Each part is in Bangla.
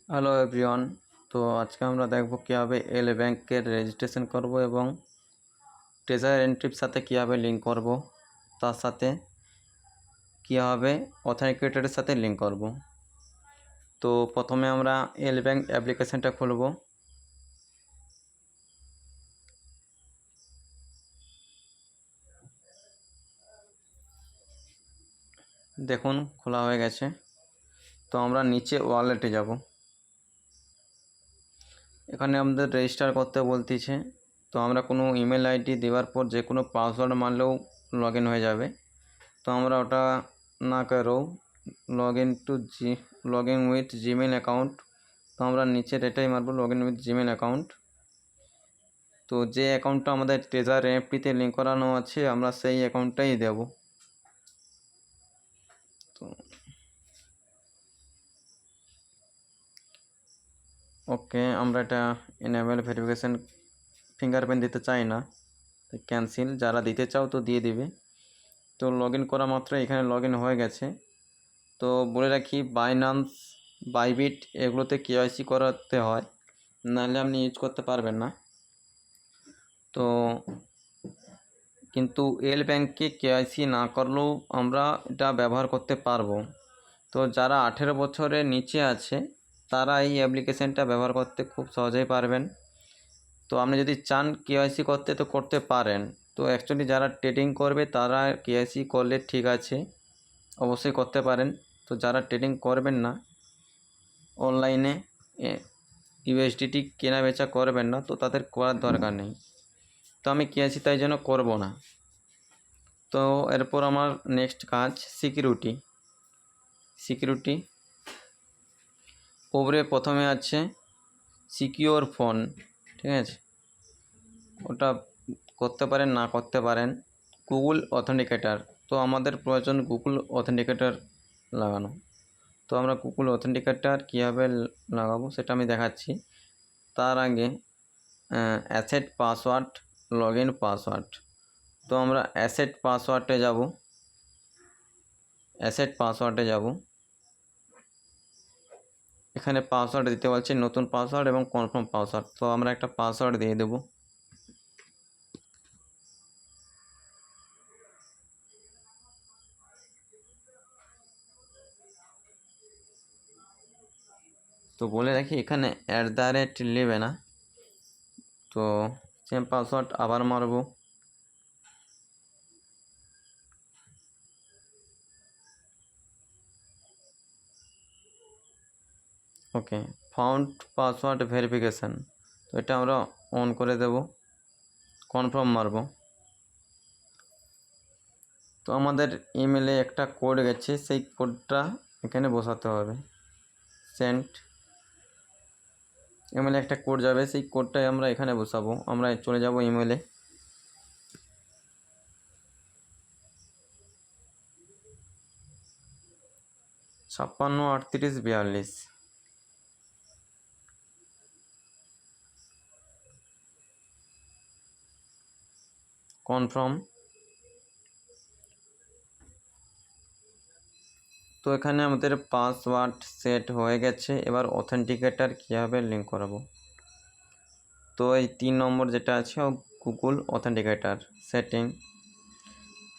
Hello everyone. তো আজকে আমরা দেখব কীভাবে এল ব্যাংকের রেজিস্ট্রেশন করব এবং ট্রেজার এন্ট্রির সাথে কীভাবে লিঙ্ক করব, তার সাথে কীভাবে অথেন্টিকেটরের সাথে লিঙ্ক করব। তো প্রথমে আমরা এল ব্যাংক অ্যাপ্লিকেশানটা খুলব। দেখুন খোলা হয়ে গেছে। তো আমরা নিচে ওয়ালেটে যাব। এখানে আমাদের রেজিস্টার করতে বলতেছে। তো আমরা কোনো ইমেল আইডি দেওয়ার পর যে কোনো পাসওয়ার্ড মারলেও লগ ইন হয়ে যাবে। তো আমরা ওটা না করেও log in with Gmail account. তো আমরা নিচের এটাই মারবো, log in with Gmail account. তো যে অ্যাকাউন্টটা আমাদের ট্রেজার এনএফটিতে লিঙ্ক করানো আছে আমরা সেই অ্যাকাউন্টটাই দেব। তো ওকে, আমরা এটা এনেবল ভেরিফিকেশান ফিঙ্গারপ্রিন্ট দিতে চাই না, ক্যান্সেল। যারা দিতে চাও তো দিয়ে দিবে। তো লগ ইন করা মাত্র এখানে লগ ইন হয়ে গেছে। তো বলে রাখি, বাইন্যান্স, বাইবিট এগুলোতে কেওয়াইসি করাতে হয়, নাহলে আপনি ইউজ করতে পারবেন না। তো কিন্তু এল ব্যাংকে কেওয়াইসি না করলেও আমরা এটা ব্যবহার করতে পারবো। তো যারা 18 বছরের নিচে আছে তারা এই অ্যাপ্লিকেশানটা ব্যবহার করতে খুব সহজেই পারবেন। তো আপনি যদি চান কেওয়াইসি করতে তো করতে পারেন। তো অ্যাকচুয়ালি যারা ট্রেডিং করবে তারা কেওয়াইসি করলে ঠিক আছে, অবশ্যই করতে পারেন। তো যারা ট্রেডিং করবেন না, অনলাইনে ইউএসডিটি কেনা বেচা করবেন না, তো তাদের করার দরকার নেই। তো আমি কেওয়াইসি তাই জন্য করব না। তো এরপর আমার নেক্সট কাজ সিকিউরিটি। ওপরে প্রথমে আছে সিকিওর ফোন, ঠিক আছে, ওটা করতে পারেন না করতে পারেন। গুগল অথেন্টিকেটার, তো আমাদের প্রয়োজন গুগল অথেন্টিকেটার লাগানো। তো আমরা গুগল অথেন্টিকেটার কীভাবে লাগাবো সেটা আমি দেখাচ্ছি। তার আগে asset password, log in password. তো আমরা অ্যাসেট পাসওয়ার্ডে যাব। এখানে পাসওয়ার্ড দিতে বলছে, নতুন পাসওয়ার্ড এবং কনফার্ম পাসওয়ার্ড। তো আমরা একটা পাসওয়ার্ড দিয়ে দেব। তো বলে রাখি, এখানে @ নেবে না। তো সেম পাসওয়ার্ড আবার মারব। ওকে, ফাউন্ড পাসওয়ার্ড ভেরিফিকেশান, তো এটা আমরা অন করে দেব, কনফার্ম মারব। তো আমাদের ইমেলে একটা কোড গেছে, সেই কোডটা এখানে বসাতে হবে। সেন্ড ইমেলে একটা কোড যাবে, সেই কোডটাই আমরা এখানে বসাবো। আমরা চলে যাব ইমেলে। ছাপ্পান্ন 38 42 কনফার্ম। তো এখানে আমাদের পাসওয়ার্ড সেট হয়ে গেছে। এবার অথেন্টিকেটার কীভাবে লিঙ্ক করাবো। তো এই 3 নম্বর যেটা আছে গুগল অথেন্টিকেটার সেটিং।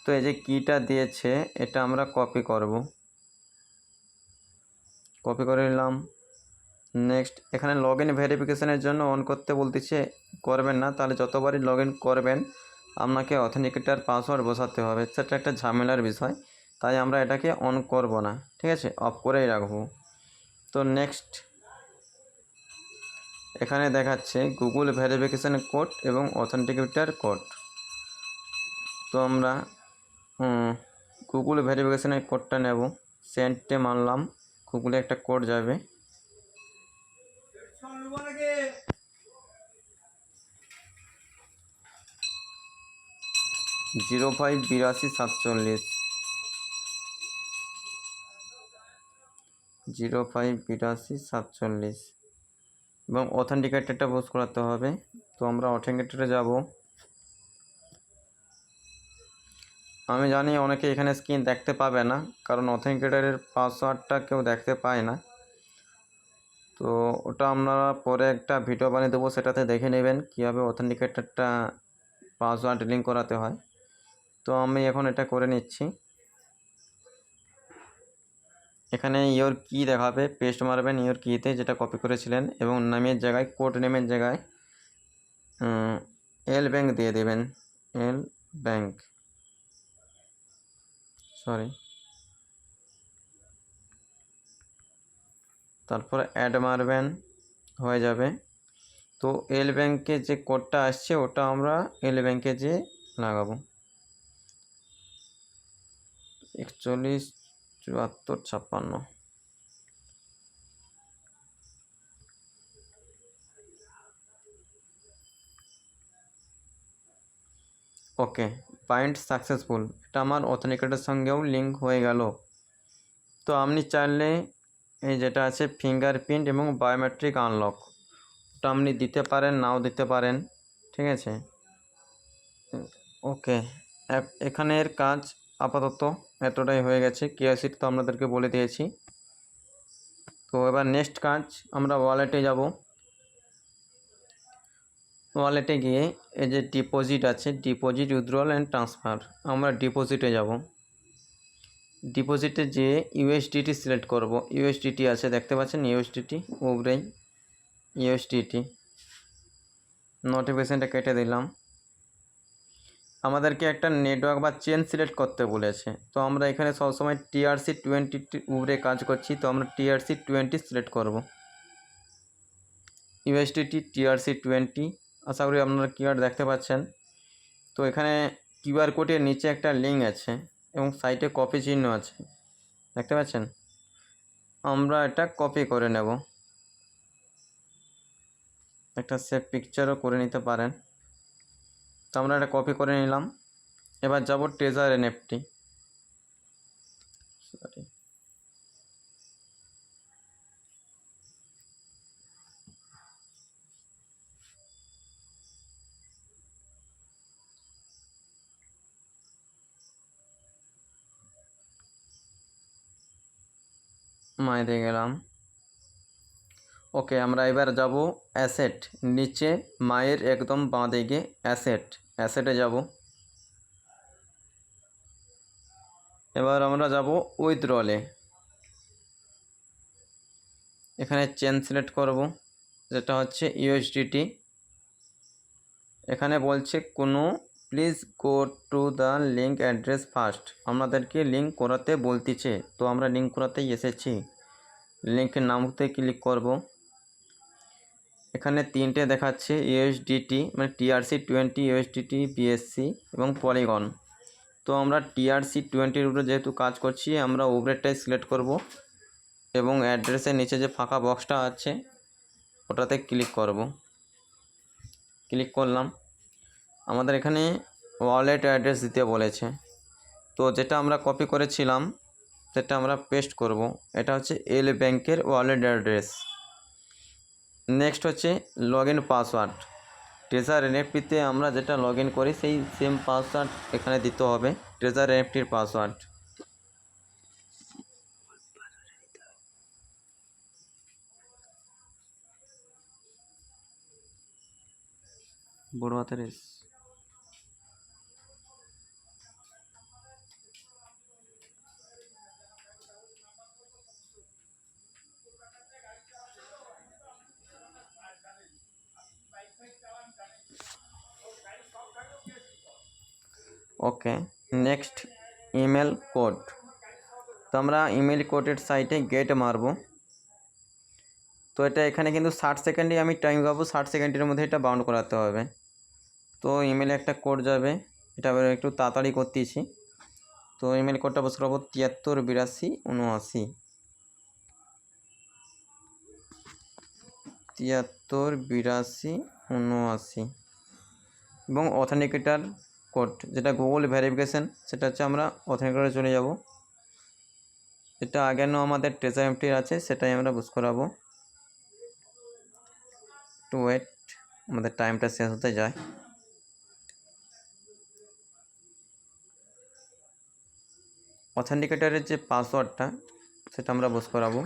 তো এই যে কিটা দিয়েছে এটা আমরা কপি করে নিলাম। নেক্সট, এখানে লগ ইন ভেরিফিকেশানের জন্য অন করতে বলতেছে, করবেন না। তাহলে যতবারই লগ ইন করবেন আপনাকে অথেন্টিকেটার পাসওয়ার্ড বসাতে হবে, সেটা একটা ঝামেলার বিষয়। তাই আমরা এটাকে অন করব না, ঠিক আছে, অফ করেই রাখবো। তো নেক্সট, এখানে দেখাচ্ছে গুগল ভেরিফিকেশান কোড এবং অথেন্টিকেটার কোড। তো আমরা গুগল ভেরিফিকেশানের কোডটা নেব, সেন্ডে মারলাম, গুগলে একটা কোড যাবে। জিরো 5 82 47 05 82 47 এবং অথেন্টিকেটারটা পোজ করাতে হবে। তো আমরা অথেন্টিকেটারে যাব। আমি জানি অনেকে এখানে স্ক্রিন দেখতে পাবে না, কারণ অথেন্টিকেটারের পাসওয়ার্ডটা কেউ দেখতে পায় না। তো ওটা আপনারা পরে একটা ভিডিও বানিয়ে দেবো, সেটাতে দেখে নেবেন কীভাবে অথেন্টিকেটরটা পাসওয়ার্ড লিঙ্ক করাতে হয়। তো আমি এখন এটা করে নিচ্ছি। এখানে ইওর কি দেখাবে, পেস্ট মারবেন ইওর কিতে যেটা কপি করেছিলেন এবং নামের জায়গায় কোড নেমের জায়গায় এল ব্যাংক দিয়ে দেবেন, এল ব্যাংক, সরি। তারপর অ্যাড মারবেন, হয়ে যাবে। তো এল ব্যাংকে যে কোডটা আসছে ওটা আমরা এল ব্যাংকে যে লাগাবো, 417456। ওকে, বাইন্ড সাকসেসফুল, এটা আমার অথেন্টিকেটের সঙ্গেও লিঙ্ক হয়ে গেল। তো আপনি চাইলে এই যেটা আছে ফিঙ্গারপ্রিন্ট এবং বায়োমেট্রিক আনলক, ওটা আপনি দিতে পারেন, নাও দিতে পারেন, ঠিক আছে। ওকে, এখানের কাজ আপাতত এতটাই হয়ে গেছে। কেওয়াইসি তো আপনাদেরকে বলে দিয়েছি। তো এবার নেক্সট কাজ, আমরা ওয়ালেটে যাব। ওয়ালেটে গিয়ে এই যে ডিপোজিট আছে, ডিপোজিট, উইথড্রয়াল অ্যান্ড ট্রান্সফার, আমরা ডিপোজিটে যাব। ডিপোজিটে যেয়ে ইউএসডিটি সিলেক্ট করব। ইউএসডিটি আছে, দেখতে পাচ্ছেন ইউএসডিটি, উপরেই ইউএসডিটি। নোটিফিকেশানটা কেটে দিলাম। আমাদেরকে একটা নেটওয়ার্ক বা চেন সিলেক্ট করতে বলেছে, তো আমরা এখানে সবসময় TRC20 উপরে কাজ করছি, তো আমরা TRC20 সিলেক্ট করব। ইউএসডিটি TRC20, আশা করি আপনারা কিওয়ার্ড দেখতে পাচ্ছেন। তো এখানে কিউআর কোডের নিচে একটা লিঙ্ক আছে এবং সাইটে কপি চিহ্ন আছে, দেখতে পাচ্ছেন। আমরা এটা কপি করে নেব, একটা সেভ পিকচারও করে নিতে পারেন। তো আমরা এটা কপি করে নিলাম। এবার যাব ট্রেজার এনএফটি, সরি, মাইতে গেলাম। ওকে, আমরা এবার যাব অ্যাসেট, নিচে মায়ের একদম বাঁ দিকে অ্যাসেটে যাব। এবার আমরা যাব উইথড্রলে, এখানে চেন সিলেক্ট করব, যেটা হচ্ছে ইউএসডিটি। এখানে বলছে কোনো please go to the link address first, আমাদেরকে লিঙ্ক করাতে বলতেছে, তো আমরা লিঙ্ক করাতেই এসেছি। লিঙ্কের নামতে ক্লিক করব। এখানে তিনটে দেখাচ্ছে ইউএসডিটি, মানে TRC20, ইউএসডিটি, BSC এবং পলিগন। তো আমরা TRC20 উপরে যেহেতু কাজ করছি, আমরা উপরেরটাই সিলেক্ট করব এবং অ্যাড্রেসের নিচে যে ফাঁকা বক্সটা আছে ওটাতে ক্লিক করব। ক্লিক করলাম। আমাদের এখানে ওয়ালেট অ্যাড্রেস দিতে বলেছে, তো যেটা আমরা কপি করেছিলাম সেটা আমরা পেস্ট করব। এটা হচ্ছে এল ব্যাংকের ওয়ালেট অ্যাড্রেস। নেক্সট হচ্ছে লগইন পাসওয়ার্ড, ট্রেজার এনএফটিতে আমরা যেটা লগ ইন করি সেই সেম পাসওয়ার্ড এখানে দিতে হবে, ট্রেজার এনএফটির পাসওয়ার্ড। বড় হাতের এস। ওকে, নেক্সট ইমেল কোড, তো আমরা ইমেল কোডের সাইটে গেট মারব। তো এটা এখানে কিন্তু 60 সেকেন্ডে আমি টাইম পাবো, 60 সেকেন্ডের মধ্যে এটা বাউন্ড করাতে হবে। তো ইমেলে একটা কোড যাবে, এটা একটু তাড়াতাড়ি করতেছি। তো ইমেল কোডটা বস করবো 738279, 738279 এবং অথেন্টিকেটার কোড যেটা গুগল ভেরিফিকেশান, সেটা হচ্ছে আমরা অথেন্টিকেটারে চলে যাব। এটা আগের আমাদের ট্রেজার এনএফটি আছে, সেটাই আমরা বুঝ করাবো। একটু ওয়েট, আমাদের টাইমটা শেষ হতে যায়। অথেন্টিকেটারের যে পাসওয়ার্ডটা সেটা আমরা বুঝ করাবো।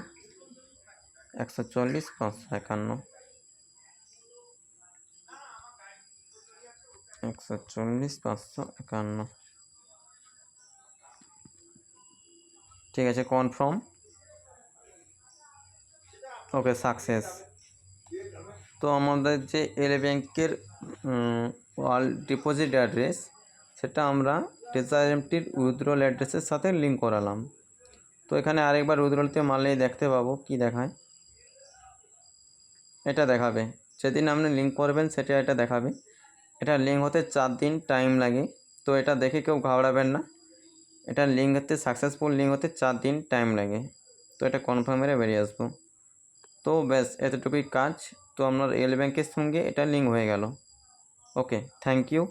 140 551 140 551। ঠিক আছে, কনফার্ম। ওকে, সাকসেস। তো আমাদের যে এল ব্যাংকের ডিপোজিট অ্যাড্রেস, সেটা আমরা ট্রেজার এমটির উইথড্রল অ্যাড্রেসের সাথে লিঙ্ক করালাম। তো এখানে আরেকবার উইথড্রলতে মারলেই দেখতে পাবো কি দেখায়। এটা দেখাবে, যেদিন আপনি লিঙ্ক করবেন সেটা এটা দেখাবে। এটা লিঙ্ক হতে 4 দিন টাইম লাগে। তো এটা দেখে কেউ ঘাবড়াবেন না, এটা লিঙ্ক হতে সাকসেসফুল লিঙ্ক হতে 4 দিন টাইম লাগে। তো এটা কনফার্ম মেরে বেরিয়ে আসবো। তো ব্যাস এতটুকুই কাজ। তো আপনার এল ব্যাংকের সঙ্গে এটা লিঙ্ক হয়ে গেল। ওকে, থ্যাংক ইউ।